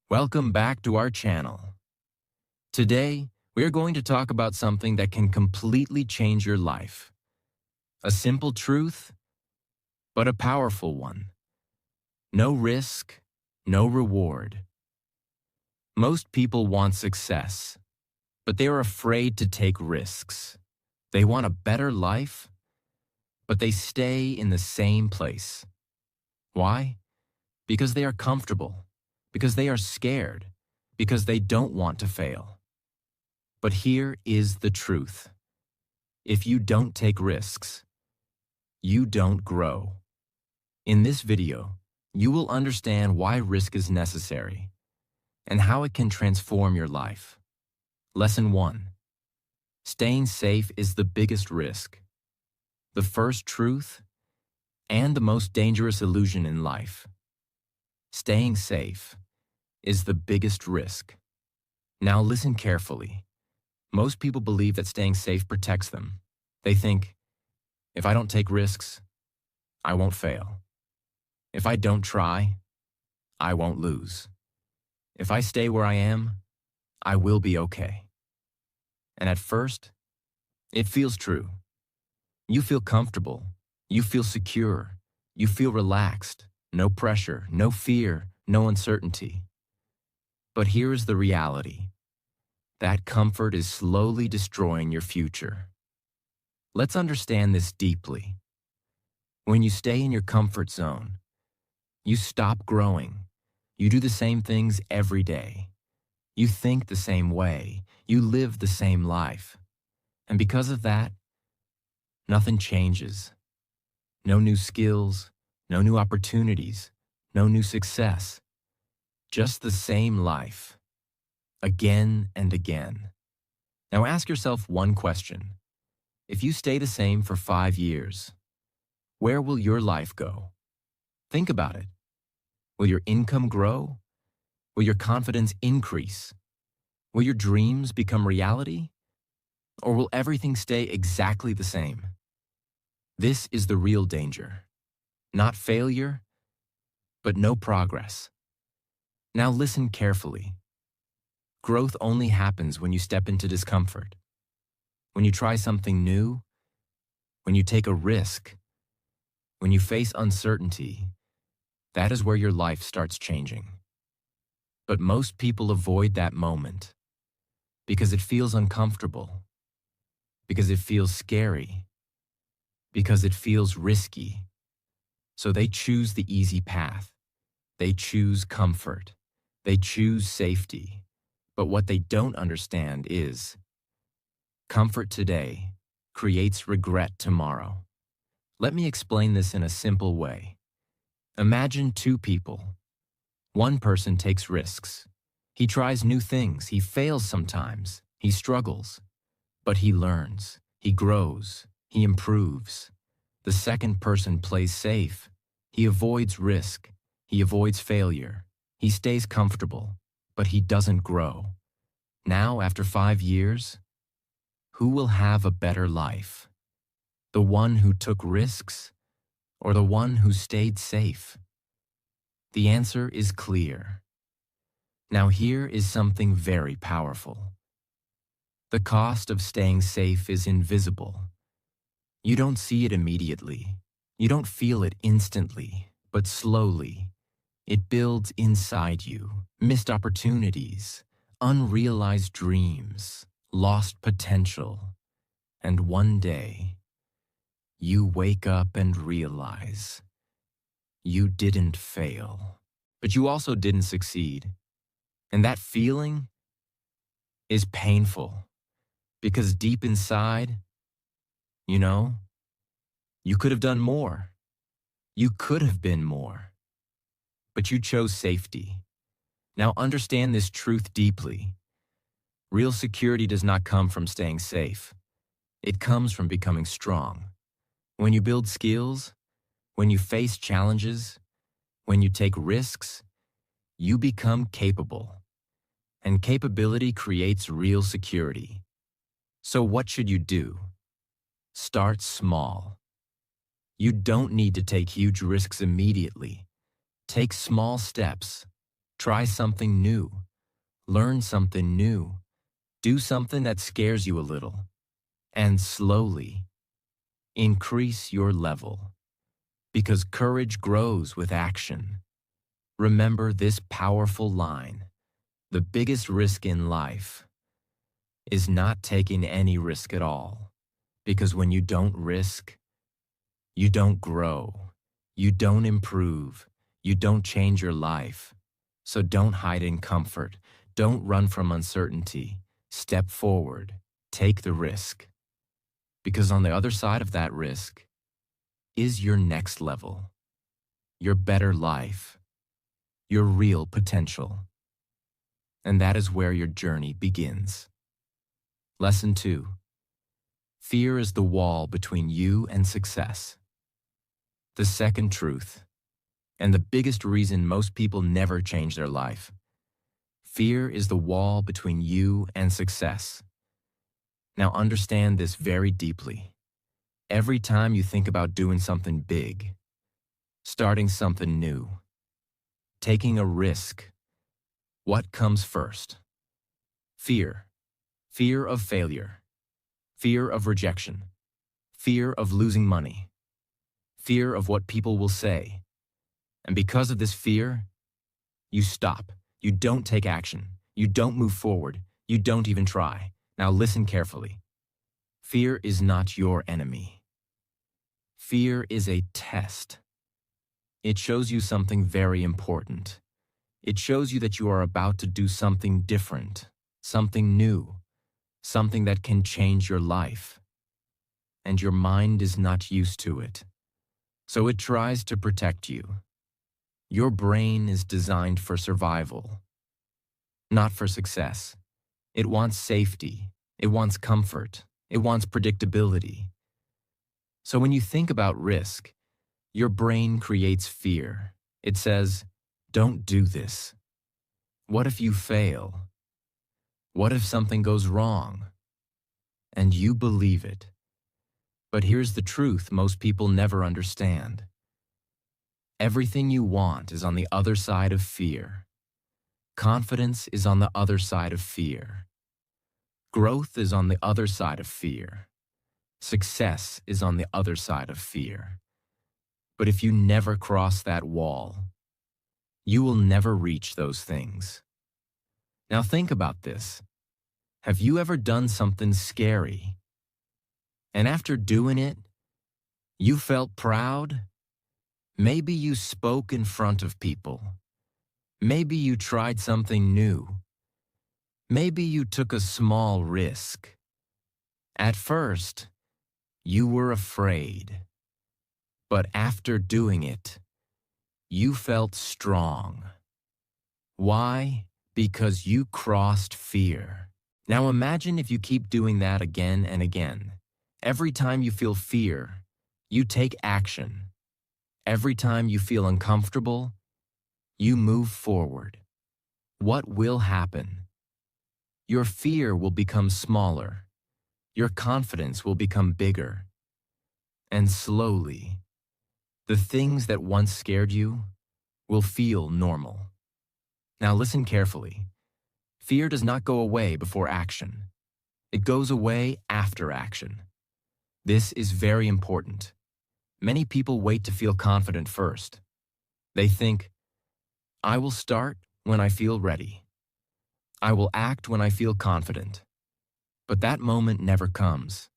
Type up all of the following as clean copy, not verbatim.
Welcome back to our channel. Today, we are going to talk about something that can completely change your life. A simple truth, but a powerful one. No risk, no reward. Most people want success, but they are afraid to take risks. They want a better life, but they stay in the same place. Why? Because they are comfortable. Because they are scared, because they don't want to fail. But here is the truth. If you don't take risks, you don't grow. In this video, you will understand why risk is necessary and how it can transform your life. Lesson 1. Staying safe is the biggest risk. The first truth and the most dangerous illusion in life. Staying safe is the biggest risk. Now listen carefully. Most people believe that staying safe protects them. They think, if I don't take risks, I won't fail. If I don't try, I won't lose. If I stay where I am, I will be okay. And at first, it feels true. You feel comfortable. You feel secure. You feel relaxed. No pressure, no fear, no uncertainty. But here is the reality. That comfort is slowly destroying your future. Let's understand this deeply. When you stay in your comfort zone, you stop growing. You do the same things every day. You think the same way. You live the same life. And because of that, nothing changes. No new skills, no new opportunities, no new success. Just the same life, again and again. Now ask yourself one question. If you stay the same for 5 years, where will your life go? Think about it. Will your income grow? Will your confidence increase? Will your dreams become reality? Or will everything stay exactly the same? This is the real danger. Not failure, but no progress. Now listen carefully. Growth only happens when you step into discomfort. When you try something new, when you take a risk, when you face uncertainty, that is where your life starts changing. But most people avoid that moment because it feels uncomfortable, because it feels scary, because it feels risky. So they choose the easy path. They choose comfort. They choose safety. But what they don't understand is comfort today creates regret tomorrow. Let me explain this in a simple way. Imagine two people. One person takes risks. He tries new things. He fails sometimes. He struggles. But he learns. He grows. He improves. The second person plays safe. He avoids risk. He avoids failure. He stays comfortable, but he doesn't grow. Now, after 5 years, who will have a better life? The one who took risks or the one who stayed safe? The answer is clear. Now here is something very powerful. The cost of staying safe is invisible. You don't see it immediately. You don't feel it instantly, but slowly. It builds inside you. Missed opportunities, unrealized dreams, lost potential. And one day, you wake up and realize you didn't fail, but you also didn't succeed. And that feeling is painful because deep inside, you could have done more. You could have been more, but you chose safety. Now understand this truth deeply. Real security does not come from staying safe. It comes from becoming strong. When you build skills, when you face challenges, when you take risks, you become capable. And capability creates real security. So what should you do? Start small. You don't need to take huge risks immediately. Take small steps. Try something new. Learn something new. Do something that scares you a little. And slowly increase your level. Because courage grows with action. Remember this powerful line. The biggest risk in life is not taking any risk at all. Because when you don't risk, you don't grow, you don't improve, you don't change your life. So don't hide in comfort. Don't run from uncertainty. Step forward. Take the risk. Because on the other side of that risk is your next level, your better life, your real potential. And that is where your journey begins. Lesson 2. Fear is the wall between you and success. The second truth, and the biggest reason most people never change their life. Fear is the wall between you and success. Now understand this very deeply. Every time you think about doing something big, starting something new, taking a risk, what comes first? Fear. Fear of failure. Fear of rejection. Fear of losing money. Fear of what people will say. And because of this fear, you stop. You don't take action. You don't move forward. You don't even try. Now listen carefully. Fear is not your enemy. Fear is a test. It shows you something very important. It shows you that you are about to do something different, something new, something that can change your life. And your mind is not used to it. So it tries to protect you. Your brain is designed for survival, not for success. It wants safety. It wants comfort. It wants predictability. So when you think about risk, your brain creates fear. It says, don't do this. What if you fail? What if something goes wrong? And you believe it. But here's the truth most people never understand. Everything you want is on the other side of fear. Confidence is on the other side of fear. Growth is on the other side of fear. Success is on the other side of fear. But if you never cross that wall, you will never reach those things. Now think about this. Have you ever done something scary? And after doing it, you felt proud? Maybe you spoke in front of people. Maybe you tried something new. Maybe you took a small risk. At first, you were afraid. But after doing it, you felt strong. Why? Because you crossed fear. Now imagine if you keep doing that again and again. Every time you feel fear, you take action. Every time you feel uncomfortable, you move forward. What will happen? Your fear will become smaller. Your confidence will become bigger. And slowly, the things that once scared you will feel normal. Now listen carefully. Fear does not go away before action. It goes away after action. This is very important. Many people wait to feel confident first. They think, I will start when I feel ready. I will act when I feel confident. But that moment never comes.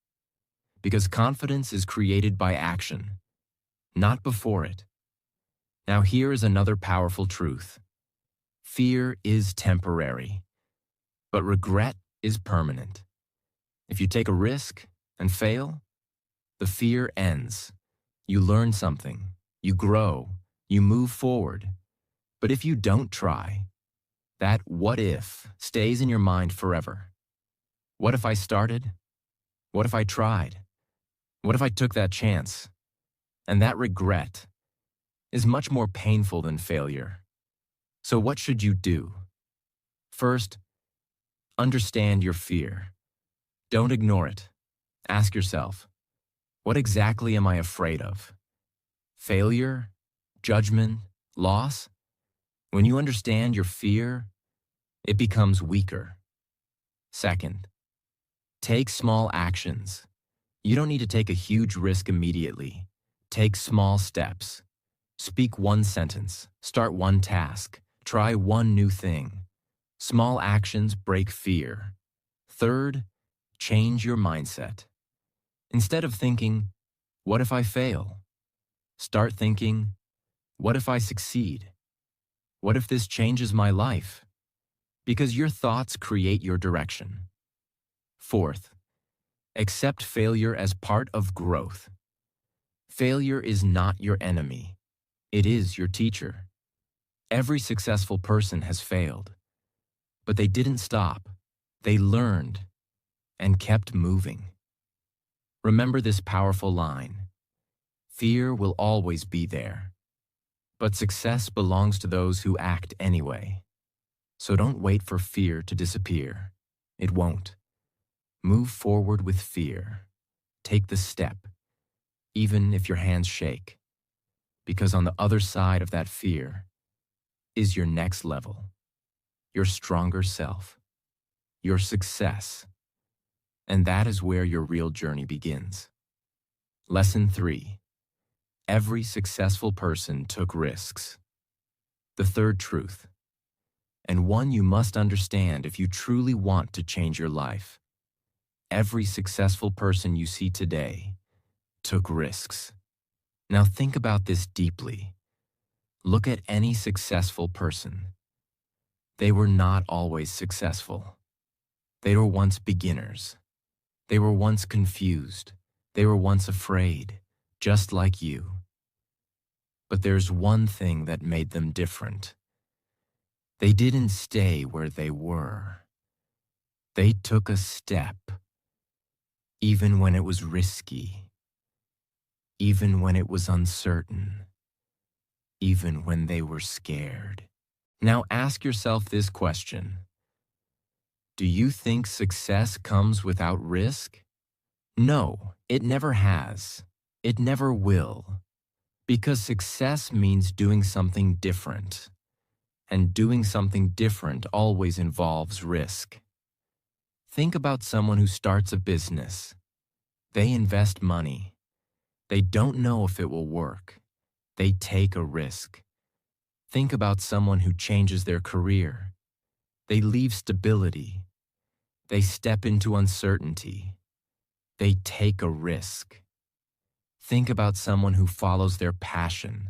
Because confidence is created by action, not before it. Now here is another powerful truth. Fear is temporary, but regret is permanent. If you take a risk and fail, the fear ends. You learn something, you grow, you move forward. But if you don't try, that what if stays in your mind forever. What if I started? What if I tried? What if I took that chance? And that regret is much more painful than failure. So what should you do? First, understand your fear. Don't ignore it. Ask yourself, what exactly am I afraid of? Failure? Judgment? Loss? When you understand your fear, it becomes weaker. Second, take small actions. You don't need to take a huge risk immediately. Take small steps. Speak one sentence. Start one task. Try one new thing. Small actions break fear. Third, change your mindset. Instead of thinking, "What if I fail?" Start thinking, "What if I succeed? What if this changes my life?" Because your thoughts create your direction. Fourth, accept failure as part of growth. Failure is not your enemy. It is your teacher. Every successful person has failed, but they didn't stop. They learned and kept moving. Remember this powerful line: fear will always be there, but success belongs to those who act anyway. So don't wait for fear to disappear. It won't. Move forward with fear. Take the step, even if your hands shake, because on the other side of that fear is your next level, your stronger self, your success, and that is where your real journey begins. Lesson 3. Every successful person took risks. The third truth, and one you must understand if you truly want to change your life. Every successful person you see today took risks. Now think about this deeply. Look at any successful person. They were not always successful. They were once beginners. They were once confused. They were once afraid, just like you. But there's one thing that made them different. They didn't stay where they were. They took a step, even when it was risky, even when it was uncertain, even when they were scared. Now ask yourself this question. Do you think success comes without risk? No, it never has. It never will. Because success means doing something different. And doing something different always involves risk. Think about someone who starts a business. They invest money. They don't know if it will work. They take a risk. Think about someone who changes their career. They leave stability. They step into uncertainty. They take a risk. Think about someone who follows their passion.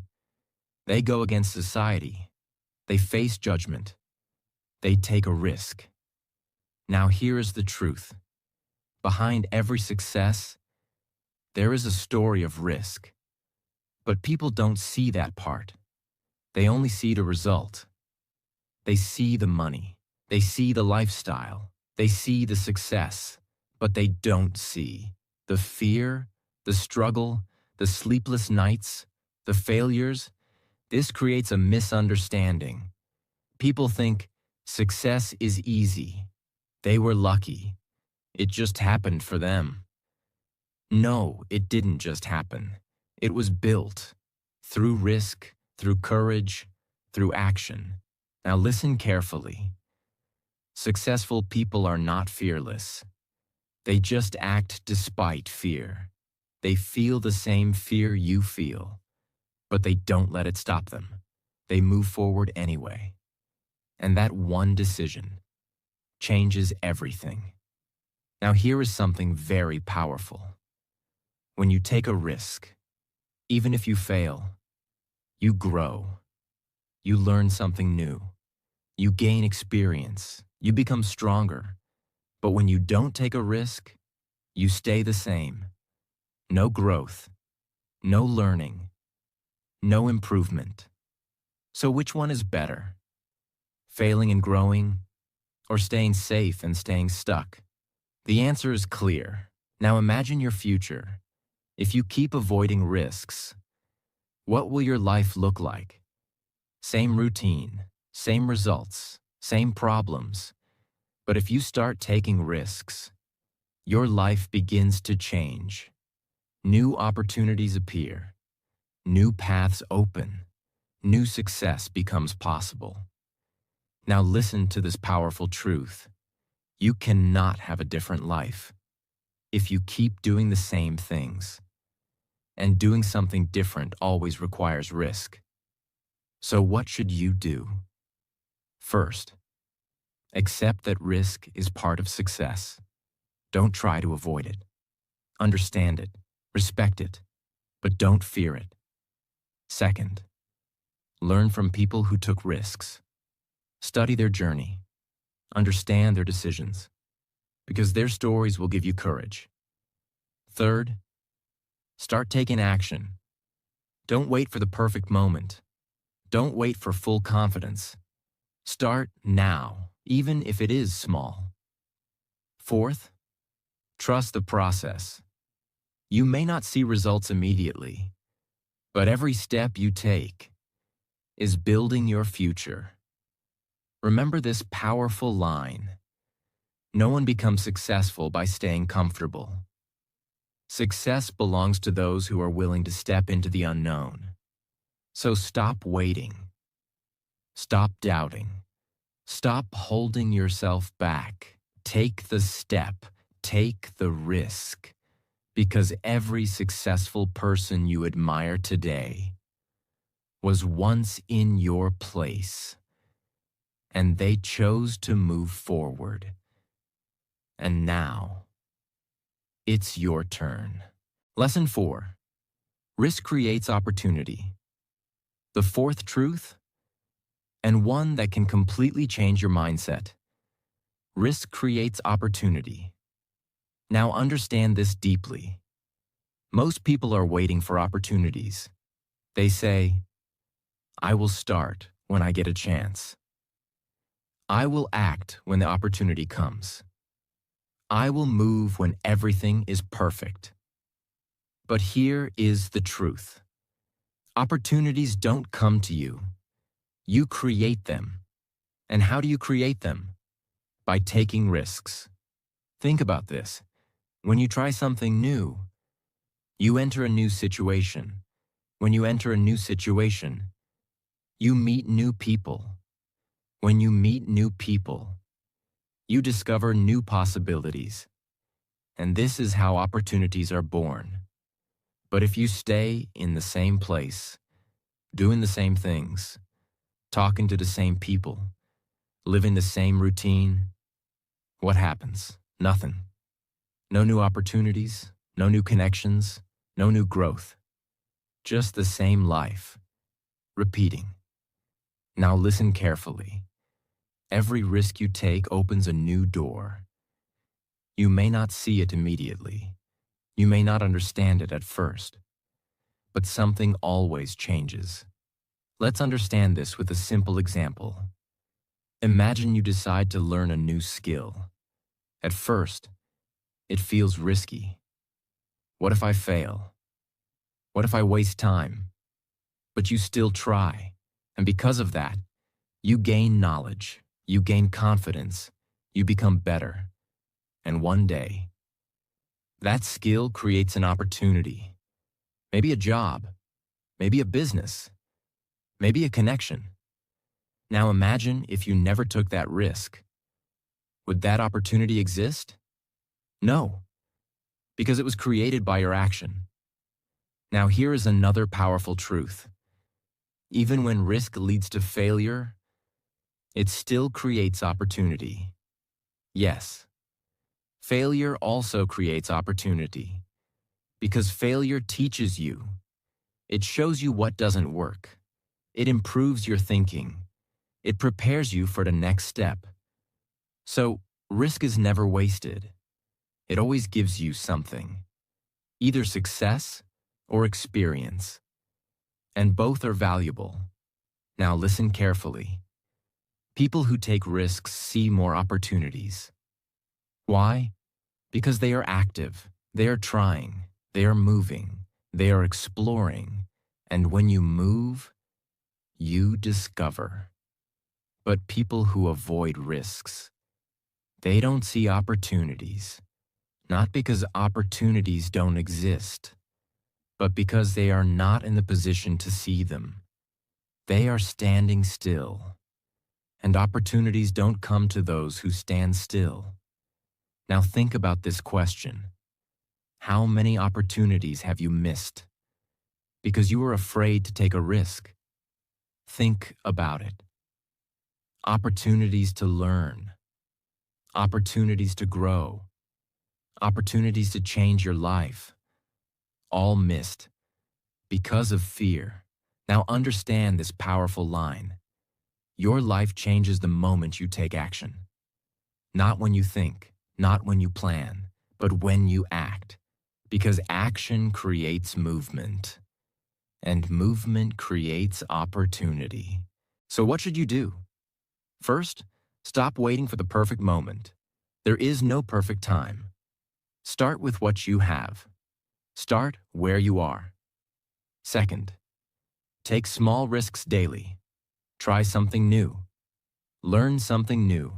They go against society. They face judgment. They take a risk. Now here is the truth. Behind every success, there is a story of risk. But people don't see that part. They only see the result. They see the money. They see the lifestyle. They see the success. But they don't see the fear, the struggle, the sleepless nights, the failures. This creates a misunderstanding. People think success is easy. They were lucky. It just happened for them. No, it didn't just happen. It was built through risk, through courage, through action. Now listen carefully. Successful people are not fearless. They just act despite fear. They feel the same fear you feel, but they don't let it stop them. They move forward anyway. And that one decision changes everything. Now here is something very powerful. When you take a risk, even if you fail, you grow. You learn something new. You gain experience. You become stronger. But when you don't take a risk, you stay the same. No growth, no learning, no improvement. So which one is better? Failing and growing, or staying safe and staying stuck? The answer is clear. Now imagine your future. If you keep avoiding risks, what will your life look like? Same routine, same results, same problems. But if you start taking risks, your life begins to change. New opportunities appear. New paths open. new success becomes possible. Now listen to this powerful truth. You cannot have a different life if you keep doing the same things. And doing something different always requires risk. So what should you do? First, accept that risk is part of success. Don't try to avoid it. Understand it, respect it, but don't fear it. Second, learn from people who took risks. Study their journey. Understand their decisions, because their stories will give you courage. Third, start taking action. Don't wait for the perfect moment. Don't wait for full confidence. Start now, even if it is small. Fourth, trust the process. You may not see results immediately, but every step you take is building your future. Remember this powerful line: no one becomes successful by staying comfortable. Success belongs to those who are willing to step into the unknown. So stop waiting. Stop doubting. Stop holding yourself back. Take the step. Take the risk. Because every successful person you admire today was once in your place, and they chose to move forward. And now, it's your turn. Lesson 4. Risk creates opportunity. The fourth truth, and one that can completely change your mindset. Risk creates opportunity. Now understand this deeply. Most people are waiting for opportunities. They say, I will start when I get a chance. I will act when the opportunity comes. I will move when everything is perfect. But here is the truth. Opportunities don't come to you. You create them. And how do you create them? By taking risks. Think about this. When you try something new, you enter a new situation. When you enter a new situation, you meet new people. When you meet new people, you discover new possibilities. And this is how opportunities are born. But if you stay in the same place, doing the same things, talking to the same people, living the same routine, what happens? Nothing. No new opportunities, no new connections, no new growth. Just the same life, repeating. Now listen carefully. Every risk you take opens a new door. You may not see it immediately. You may not understand it at first. But something always changes. Let's understand this with a simple example. Imagine you decide to learn a new skill. At first, it feels risky. What if I fail? What if I waste time? But you still try, and because of that, you gain knowledge, you gain confidence, you become better. And one day, that skill creates an opportunity. Maybe a job, maybe a business, maybe a connection. Now imagine if you never took that risk. Would that opportunity exist? No, because it was created by your action. Now here is another powerful truth. Even when risk leads to failure, it still creates opportunity. Yes, failure also creates opportunity, because failure teaches you. It shows you what doesn't work. It improves your thinking. It prepares you for the next step. So, risk is never wasted. It always gives you something, either success or experience. And both are valuable. Now listen carefully. People who take risks see more opportunities. Why? Because they are active, they are trying, they are moving, they are exploring. And when you move, you discover. But people who avoid risks, they don't see opportunities. Not because opportunities don't exist, but because they are not in the position to see them. They are standing still, and opportunities don't come to those who stand still. Now think about this question. How many opportunities have you missed because you were afraid to take a risk? Think about it. Opportunities to learn, opportunities to grow, opportunities to change your life, all missed because of fear. Now understand this powerful line. Your life changes the moment you take action. Not when you think, not when you plan, but when you act. Because action creates movement, and movement creates opportunity. So what should you do? First, stop waiting for the perfect moment. There is no perfect time. Start with what you have. Start where you are. Second, take small risks daily. Try something new. Learn something new.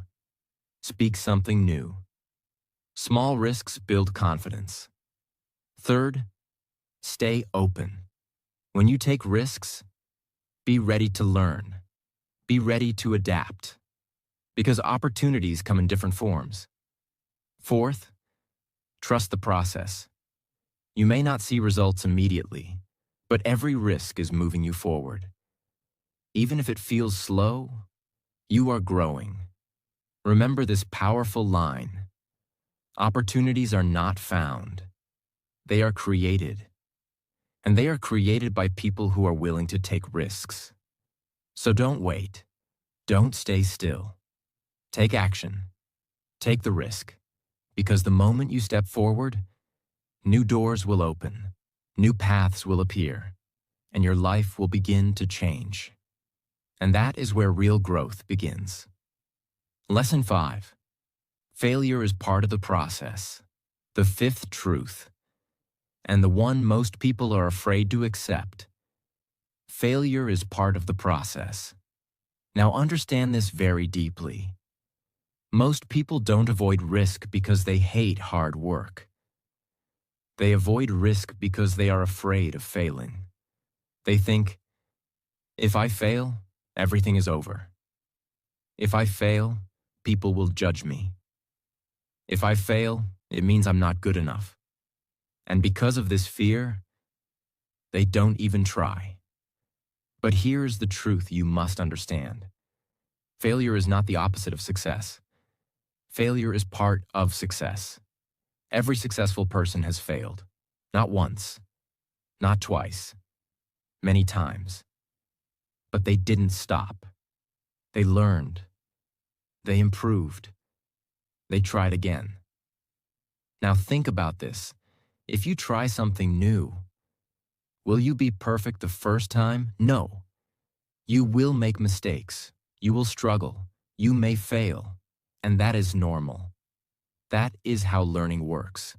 Speak something new. Small risks build confidence. Third, stay open. When you take risks, be ready to learn. Be ready to adapt. Because opportunities come in different forms. Fourth, trust the process. You may not see results immediately, but every risk is moving you forward. Even if it feels slow, you are growing. Remember this powerful line. Opportunities are not found. They are created. And they are created by people who are willing to take risks. So don't wait. Don't stay still. Take action. Take the risk. Because the moment you step forward, new doors will open, new paths will appear, and your life will begin to change. And that is where real growth begins. Lesson 5. Failure is part of the process. The fifth truth, and the one most people are afraid to accept. Failure is part of the process. Now understand this very deeply. Most people don't avoid risk because they hate hard work. They avoid risk because they are afraid of failing. They think, if I fail, everything is over. If I fail, people will judge me. If I fail, it means I'm not good enough. And because of this fear, they don't even try. But here's the truth you must understand. Failure is not the opposite of success. Failure is part of success. Every successful person has failed. Not once, not twice, many times. But they didn't stop. They learned. They improved. They tried again. Now think about this. If you try something new, will you be perfect the first time? No. You will make mistakes. You will struggle. You may fail. And that is normal. That is how learning works.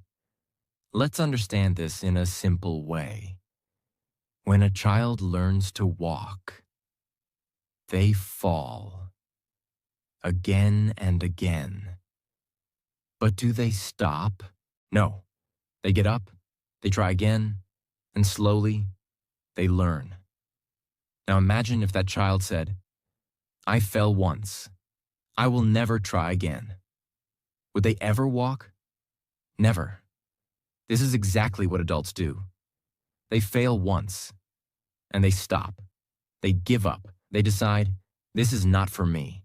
Let's understand this in a simple way. When a child learns to walk, they fall again and again. But do they stop? No. They get up, they try again, and slowly they learn. Now imagine if that child said, I fell once. I will never try again. Would they ever walk? Never. This is exactly what adults do. They fail once, and they stop. They give up. They decide, this is not for me.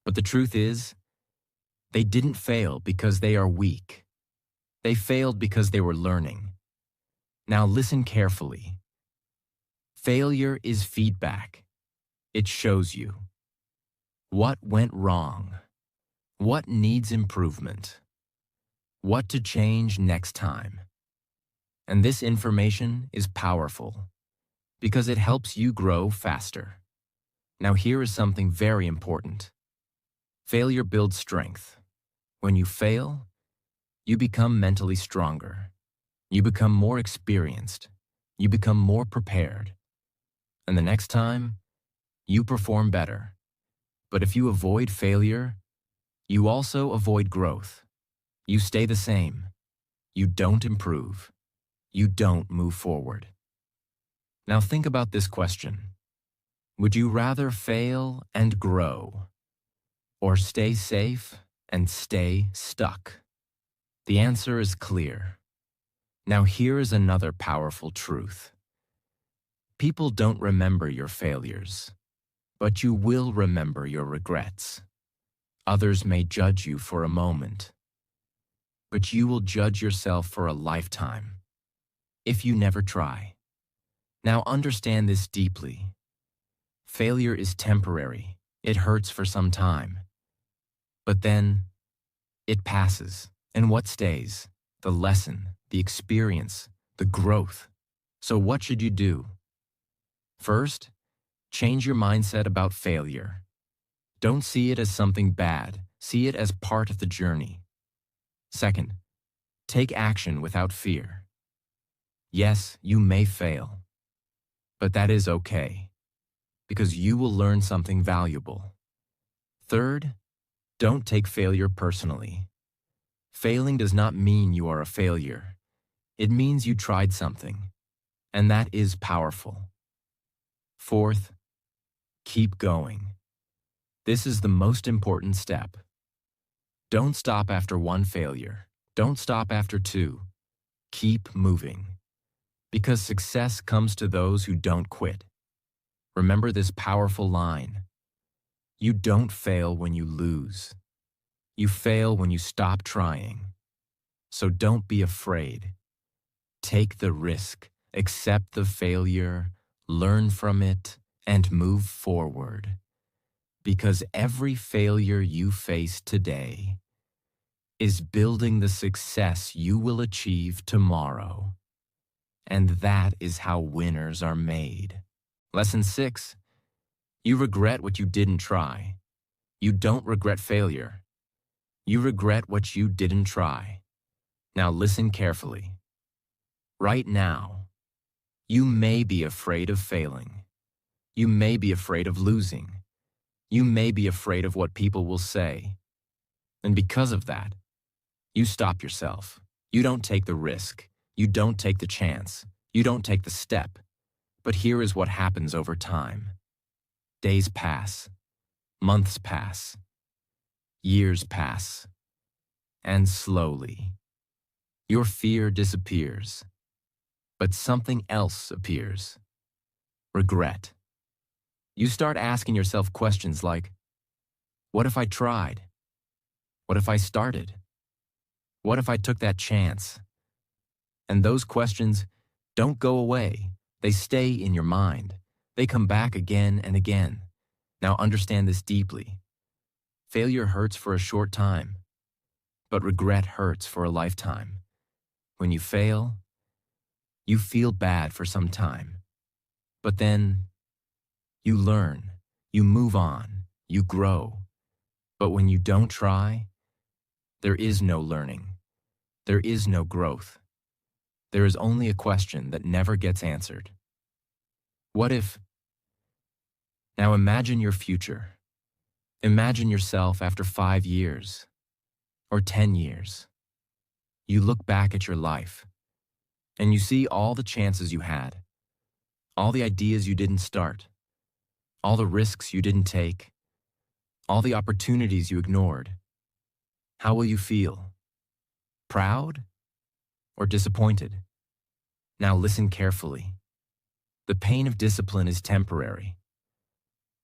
But the truth is, they didn't fail because they are weak. They failed because they were learning. Now listen carefully. Failure is feedback. It shows you what went wrong, what needs improvement, what to change next time. And this information is powerful because it helps you grow faster. Now here is something very important. Failure builds strength. When you fail, you become mentally stronger. You become more experienced. You become more prepared. And the next time, you perform better. But if you avoid failure, you also avoid growth. You stay the same. You don't improve. You don't move forward. Now think about this question. Would you rather fail and grow, or stay safe and stay stuck? The answer is clear. Now here is another powerful truth. People don't remember your failures, but you will remember your regrets. Others may judge you for a moment, but you will judge yourself for a lifetime if you never try. Now understand this deeply. Failure is temporary. It hurts for some time. But then, it passes. And what stays? The lesson, the experience, the growth. So what should you do? First, change your mindset about failure. Don't see it as something bad. See it as part of the journey. Second, take action without fear. Yes, you may fail, but that is okay, because you will learn something valuable. Third, don't take failure personally. Failing does not mean you are a failure. It means you tried something, and that is powerful. Fourth, keep going. This is the most important step. Don't stop after one failure. Don't stop after two. Keep moving. Because success comes to those who don't quit. Remember this powerful line. You don't fail when you lose. You fail when you stop trying. So don't be afraid. Take the risk, accept the failure, learn from it, and move forward. Because every failure you face today is building the success you will achieve tomorrow. And that is how winners are made. Lesson 6. You regret what you didn't try. You don't regret failure. You regret what you didn't try. Now listen carefully. Right now, you may be afraid of failing. You may be afraid of losing. You may be afraid of what people will say. And because of that, you stop yourself. You don't take the risk. You don't take the chance. You don't take the step. But here is what happens over time. Days pass. Months pass. Years pass. And slowly, your fear disappears. But something else appears. Regret. You start asking yourself questions like, what if I tried? What if I started? What if I took that chance? And those questions don't go away. They stay in your mind. They come back again and again. Now understand this deeply. Failure hurts for a short time, but regret hurts for a lifetime. When you fail, you feel bad for some time. But then, you learn, you move on, you grow. But when you don't try, there is no learning. There is no growth. There is only a question that never gets answered. What if? Now imagine your future. Imagine yourself after 5 years or 10 years. You look back at your life and you see all the chances you had, all the ideas you didn't start, all the risks you didn't take, all the opportunities you ignored. How will you feel? Proud or disappointed? Now listen carefully. The pain of discipline is temporary,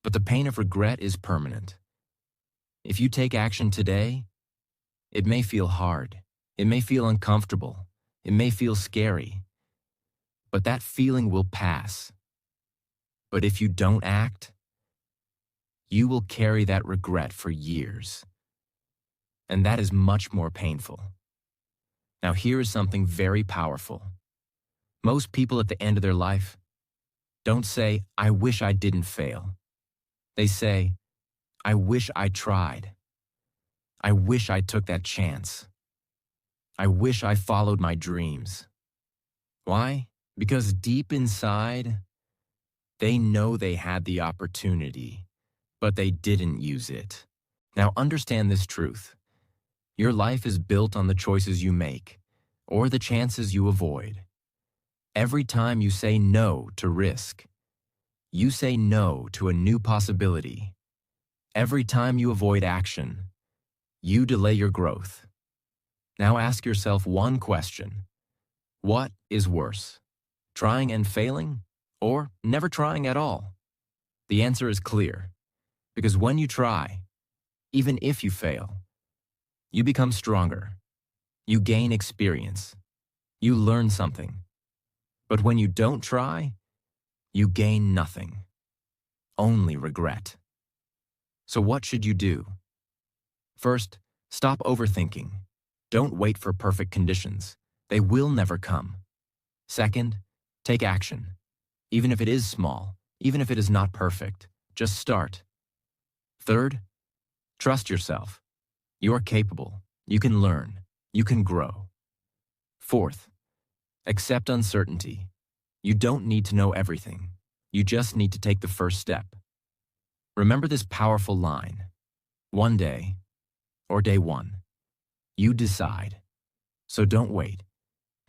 but the pain of regret is permanent. If you take action today, it may feel hard, it may feel uncomfortable, it may feel scary, but that feeling will pass. But if you don't act, you will carry that regret for years. And that is much more painful. Now here is something very powerful. Most people at the end of their life don't say, I wish I didn't fail. They say, I wish I tried. I wish I took that chance. I wish I followed my dreams. Why? Because deep inside, they know they had the opportunity, but they didn't use it. Now understand this truth. Your life is built on the choices you make, or the chances you avoid. Every time you say no to risk, You say no to a new possibility. Every time you avoid action, you delay your growth. Now ask yourself one question. What is worse, trying and failing, or never trying at all? The answer is clear, because when you try, even if you fail, you become stronger. You gain experience. You learn something. But when you don't try, you gain nothing. Only regret. So what should you do? First, stop overthinking. Don't wait for perfect conditions. They will never come. Second, take action. Even if it is small, even if it is not perfect, just start. Third, trust yourself. You are capable. You can learn. You can grow. Fourth, accept uncertainty. You don't need to know everything. You just need to take the first step. Remember this powerful line. One day, or day one, you decide. So don't wait.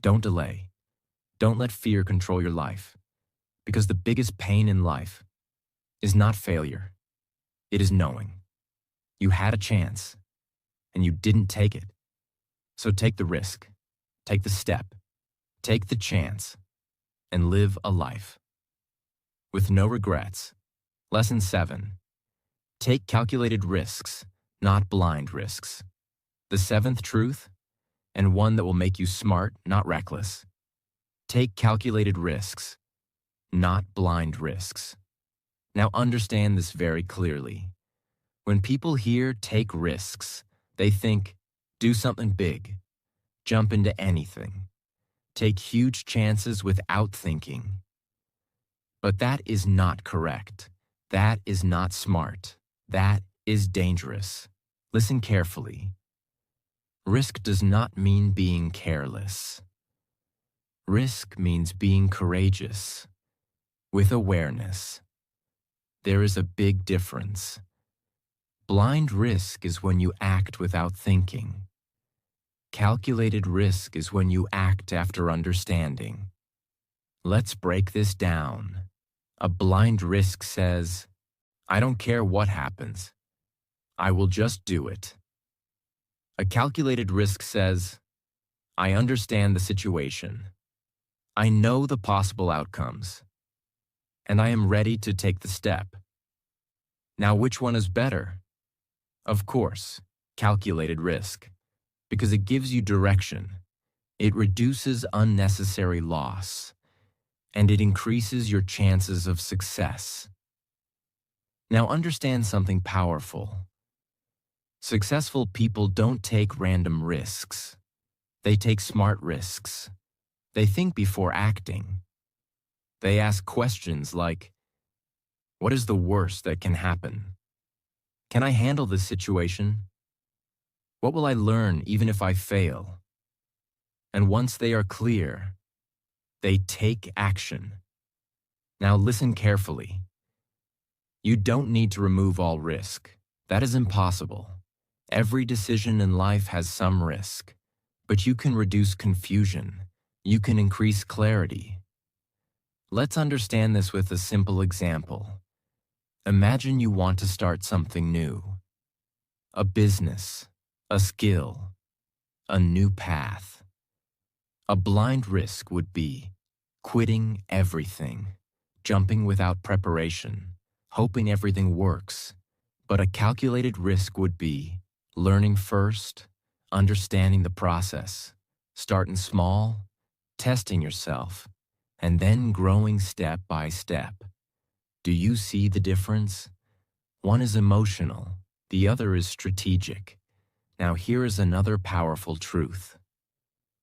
Don't delay. Don't let fear control your life. Because the biggest pain in life is not failure. It is knowing. You had a chance, and you didn't take it. So take the risk. Take the step. Take the chance. And live a life with no regrets. Lesson 7. Take calculated risks, not blind risks. The seventh truth, and one that will make you smart, not reckless. Take calculated risks, not blind risks. Now understand this very clearly. When people hear take risks, they think, do something big, jump into anything, take huge chances without thinking. But that is not correct. That is not smart. That is dangerous. Listen carefully. Risk does not mean being careless. Risk means being courageous, with awareness. There is a big difference. Blind risk is when you act without thinking. Calculated risk is when you act after understanding. Let's break this down. A blind risk says, I don't care what happens. I will just do it. A calculated risk says, I understand the situation. I know the possible outcomes. And I am ready to take the step. Now, which one is better? Of course, calculated risk, because it gives you direction. It reduces unnecessary loss, and it increases your chances of success. Now understand something powerful. Successful people don't take random risks. They take smart risks. They think before acting. They ask questions like, what is the worst that can happen? Can I handle this situation? What will I learn even if I fail? And once they are clear, they take action. Now listen carefully. You don't need to remove all risk. That is impossible. Every decision in life has some risk, but you can reduce confusion. You can increase clarity. Let's understand this with a simple example. Imagine you want to start something new. A business, a skill, a new path. A blind risk would be quitting everything, jumping without preparation, hoping everything works. But a calculated risk would be learning first, understanding the process, starting small, testing yourself, and then growing step by step. Do you see the difference? One is emotional, the other is strategic. Now here is another powerful truth.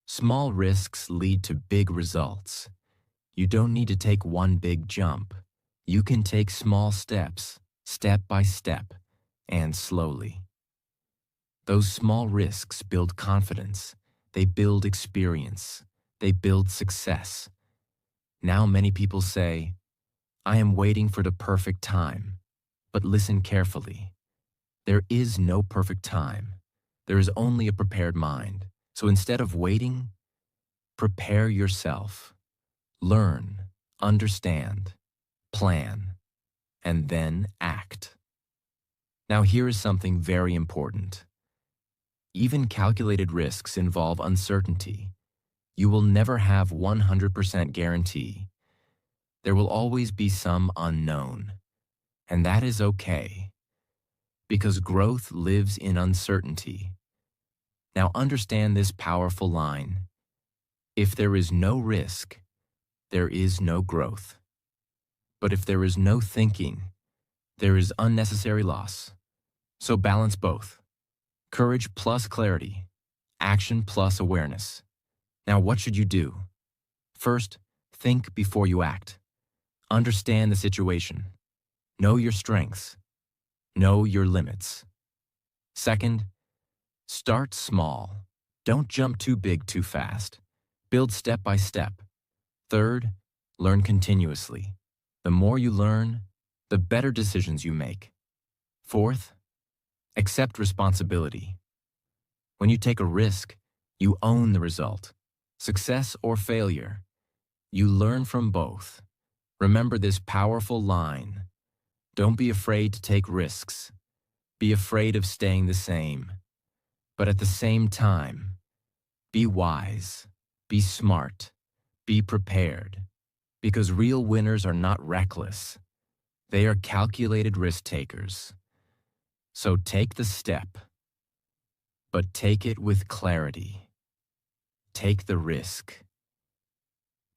Small risks lead to big results. You don't need to take one big jump. You can take small steps, step by step, and slowly. Those small risks build confidence. They build experience. They build success. Now many people say, I am waiting for the perfect time. But listen carefully. There is no perfect time. There is only a prepared mind. So instead of waiting, prepare yourself. Learn, understand, plan. and then act. Now here is something very important. Even calculated risks involve uncertainty. You will never have 100% guarantee. There will always be some unknown. And that is okay, because growth lives in uncertainty. Now understand this powerful line. If there is no risk, there is no growth. But if there is no thinking, there is unnecessary loss. So balance both. Courage plus clarity. Action plus awareness. Now what should you do? First, think before you act. Understand the situation. Know your strengths. Know your limits. Second, start small. Don't jump too big too fast. Build step by step. Third, learn continuously. The more you learn, the better decisions you make. Fourth, accept responsibility. When you take a risk, you own the result. Success or failure, you learn from both. Remember this powerful line. Don't be afraid to take risks. Be afraid of staying the same. But at the same time, be wise, be smart, be prepared. Because real winners are not reckless. They are calculated risk takers. So take the step, but take it with clarity. Take the risk,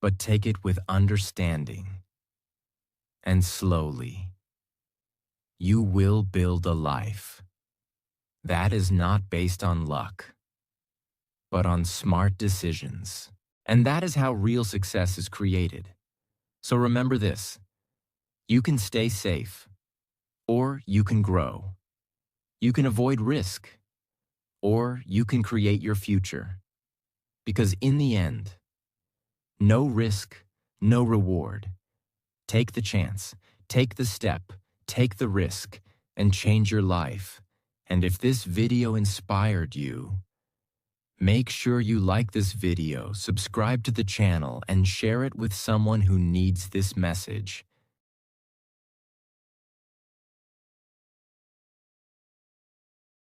but take it with understanding. And slowly, you will build a life that is not based on luck, but on smart decisions. And that is how real success is created. So remember this, you can stay safe, or you can grow. You can avoid risk, or you can create your future. Because in the end, no risk, no reward. Take the chance, take the step, take the risk, and change your life. And if this video inspired you, make sure you like this video, subscribe to the channel, and share it with someone who needs this message.